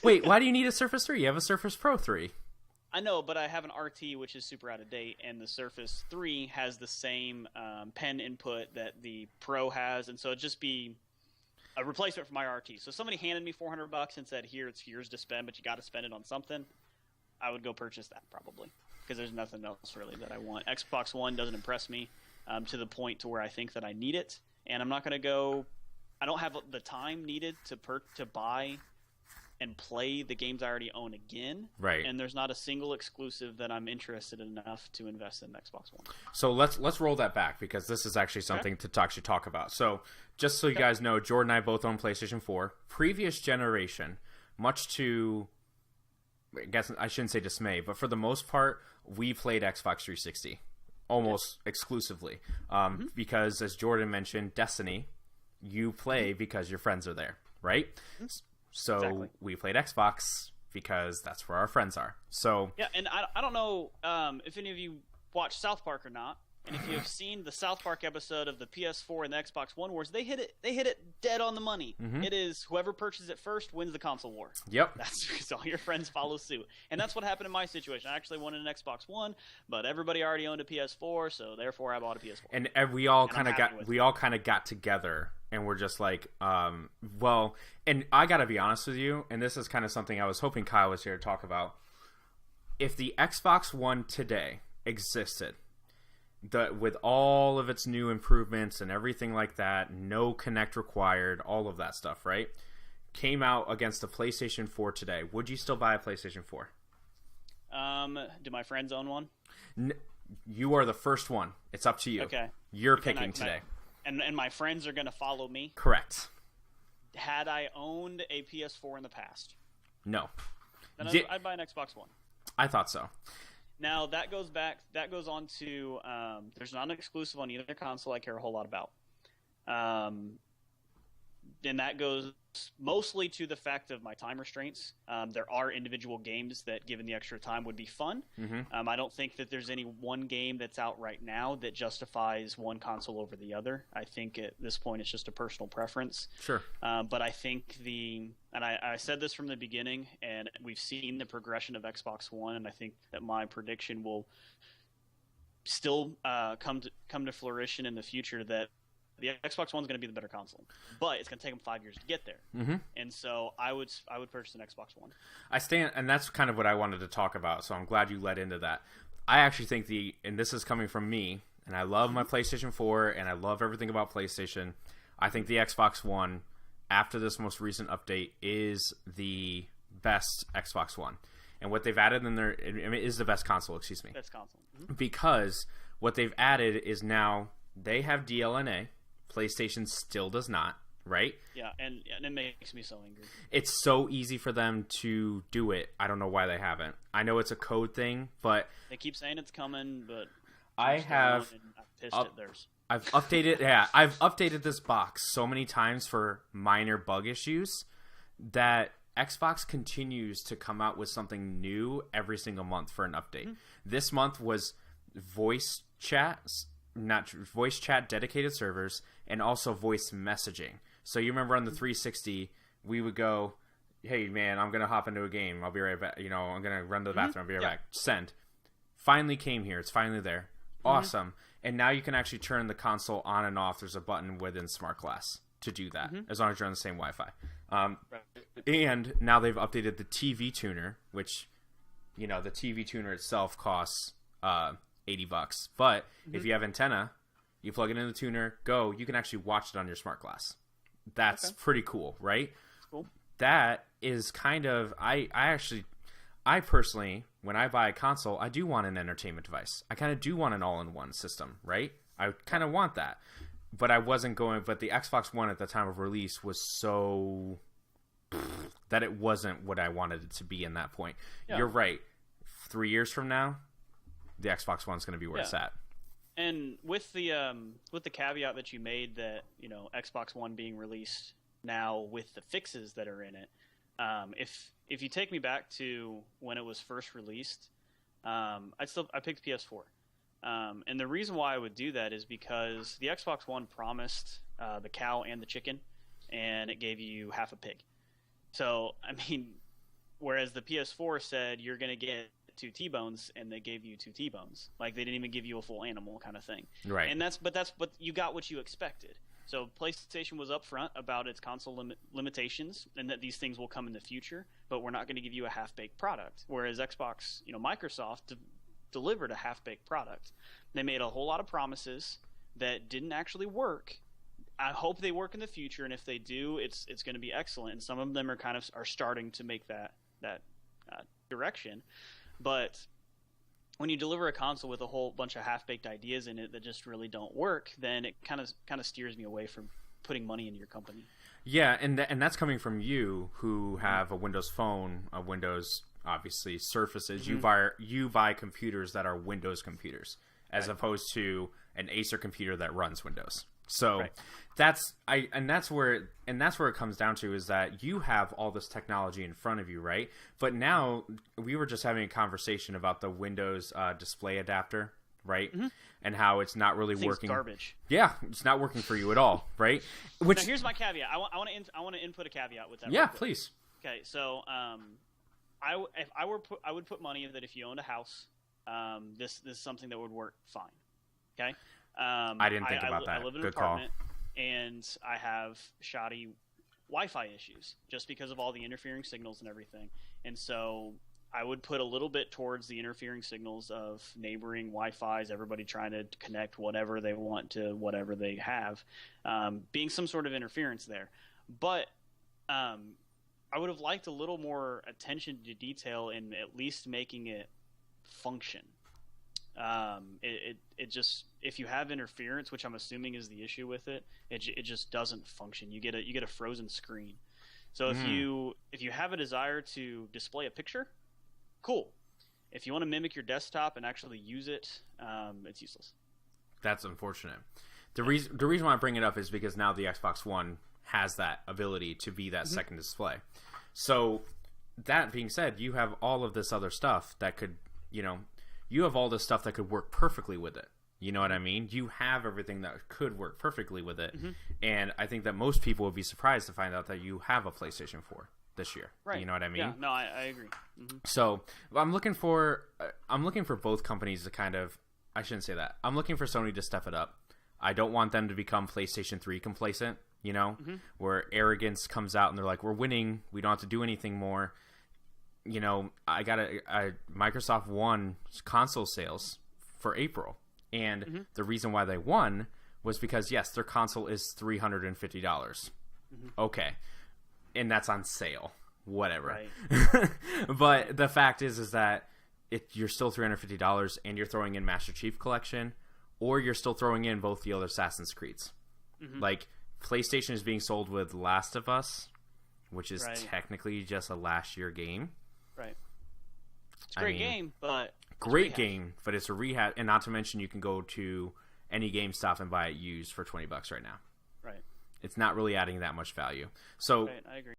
Wait, why do you need a Surface 3? You have a Surface Pro 3. I know, but I have an RT, which is super out of date, and the Surface 3 has the same pen input that the Pro has, and so it'd just be a replacement for my RT. So if somebody handed me $400 and said, "Here, it's yours to spend, but you got to spend it on something," I would go purchase that probably, because there's nothing else really that I want. Xbox One doesn't impress me to the point to where I think that I need it, and I'm not going to go. I don't have the time needed to buy and play the games I already own again. Right. And there's not a single exclusive that I'm interested enough to invest in Xbox One. So let's roll that back, because this is actually something to actually talk about. So just so you guys know, Jordan and I both own PlayStation 4. Previous generation, much to, I guess I shouldn't say dismay, but for the most part, we played Xbox 360 almost exclusively. Because as Jordan mentioned, Destiny, you play because your friends are there, right? So Exactly. we played Xbox because that's where our friends are. So Yeah, and I don't know if any of you watch South Park or not, and if you have seen the South Park episode of the PS4 and the Xbox One wars, they hit it dead on the money. It is whoever purchases it first wins the console war. Yep. That's because all your friends follow suit. And that's what happened in my situation. I actually wanted an Xbox One, but everybody already owned a PS4, so therefore I bought a PS4. And we all And I'm kind of happy with got together, and we're just like, well, and I got to be honest with you, and this is kind of something I was hoping Kyle was here to talk about. If the Xbox One today existed, with all of its new improvements and everything like that, no Kinect required, all of that stuff, right? Came out against the PlayStation 4 today, would you still buy a PlayStation 4? Do my friends own one? You are the first one. It's up to you. Okay. You're picking today. And my friends are going to follow me? Correct. Had I owned a PS4 in the past, No. then I'd buy an Xbox One. I thought so. Now that goes on to there's not an exclusive on either console I care a whole lot about. And that goes mostly to the fact of my time restraints. There are individual games that, given the extra time, would be fun. I don't think that there's any one game that's out right now that justifies one console over the other. I think at this point it's just a personal preference. Sure. But I think and I said this from the beginning, and we've seen the progression of Xbox One, and I think that my prediction will still come to fruition in the future, that the Xbox One's going to be the better console, but it's going to take them 5 years to get there. And so I would purchase an Xbox One. I stand, and that's kind of what I wanted to talk about, so I'm glad you led into that. I actually think and this is coming from me, and I love my PlayStation 4, and I love everything about PlayStation. I think the Xbox One, after this most recent update, is the best Xbox One. And what they've added in there, is the best console, excuse me. Best console. Because what they've added is now they have DLNA. PlayStation still does not, right? Yeah, and it makes me so angry. It's so easy for them to do it. I don't know why they haven't. I know it's a code thing, but they keep saying it's coming, but I've pissed at theirs. I've updated this box so many times for minor bug issues that Xbox continues to come out with something new every single month for an update. This month was voice chat dedicated servers, and also voice messaging. So you remember on the 360, we would go, "Hey man, I'm gonna hop into a game. I'll be right back. I'm gonna run to the bathroom. I'll be right back." Send. Finally came here. It's finally there. Awesome. And now you can actually turn the console on and off. There's a button within Smart Glass to do that, as long as you're on the same Wi-Fi. And now they've updated the TV tuner, which, the TV tuner itself costs $80. But if you have antenna, you plug it in the tuner, you can actually watch it on your Smart Glass. That's pretty cool, right? That's cool. That is kind of, I personally, when I buy a console, I do want an entertainment device. I kind of do want an all-in-one system, right? I kind of want that. But but the Xbox One at the time of release was so that it wasn't what I wanted it to be in that point. Yeah. You're right. 3 years from now, the Xbox One's going to be where it's at. And with the caveat that you made that Xbox One being released now with the fixes that are in it, if you take me back to when it was first released, I picked PS4, and the reason why I would do that is because the Xbox One promised the cow and the chicken, and it gave you half a pig. So I mean, whereas the PS4 said you're going to get 2 T-bones, and they gave you 2 T-bones. Like, they didn't even give you a full animal kind of thing. Right. And but you got what you expected. So PlayStation was upfront about its console limitations and that these things will come in the future, but we're not going to give you a half-baked product. Whereas Xbox, Microsoft delivered a half-baked product. They made a whole lot of promises that didn't actually work. I hope they work in the future, and if they do, it's going to be excellent. And some of them are starting to make that direction. But when you deliver a console with a whole bunch of half-baked ideas in it that just really don't work, then it kind of steers me away from putting money into your company. Yeah, and that's coming from you, who have a Windows Phone, a Windows, obviously, Surfaces. Mm-hmm. You buy computers that are Windows computers, as opposed to an Acer computer that runs Windows. So that's where it comes down to, is that you have all this technology in front of you, right? But now we were just having a conversation about the Windows display adapter, right? Mm-hmm. And how it's not really working. Garbage. Yeah, it's not working for you at all, right? Now, here's my caveat. I want to input a caveat with that. Yeah, please. Okay, so I would put money that if you owned a house, this is something that would work fine. Okay. I didn't think about that. I live in an Good apartment, and I have shoddy Wi-Fi issues just because of all the interfering signals and everything. And so I would put a little bit towards the interfering signals of neighboring Wi-Fis, everybody trying to connect whatever they want to whatever they have, being some sort of interference there. But I would have liked a little more attention to detail in at least making it function. It just, if you have interference, which I'm assuming is the issue with it, it just doesn't function. You get a frozen screen. So if you have a desire to display a picture, cool. If you want to mimic your desktop and actually use it, it's useless. That's unfortunate. The reason why I bring it up is because now the Xbox One has that ability to be that second display. So that being said, you have all of this other stuff that could, you have all this stuff that could work perfectly with it. You know what I mean? You have everything that could work perfectly with it. Mm-hmm. And I think that most people would be surprised to find out that you have a PlayStation 4 this year. Right. You know what I mean? Yeah, no, I agree. Mm-hmm. So I'm looking for both companies to kind of, I shouldn't say that. I'm looking for Sony to step it up. I don't want them to become PlayStation 3 complacent, where arrogance comes out and they're like, we're winning. We don't have to do anything more. I got a Microsoft won console sales for April, and the reason why they won was because, yes, their console is $350. Okay, and that's on sale, whatever. Right. But the fact is that you're still $350, and you're throwing in Master Chief Collection, or you're still throwing in both the other Assassin's Creeds. Like, PlayStation is being sold with Last of Us, which is technically just a last year game. Right. It's a great game, but... Great game, but it's a rehab. And not to mention, you can go to any GameStop and buy it used for $20 right now. Right. It's not really adding that much value. So right, I agree.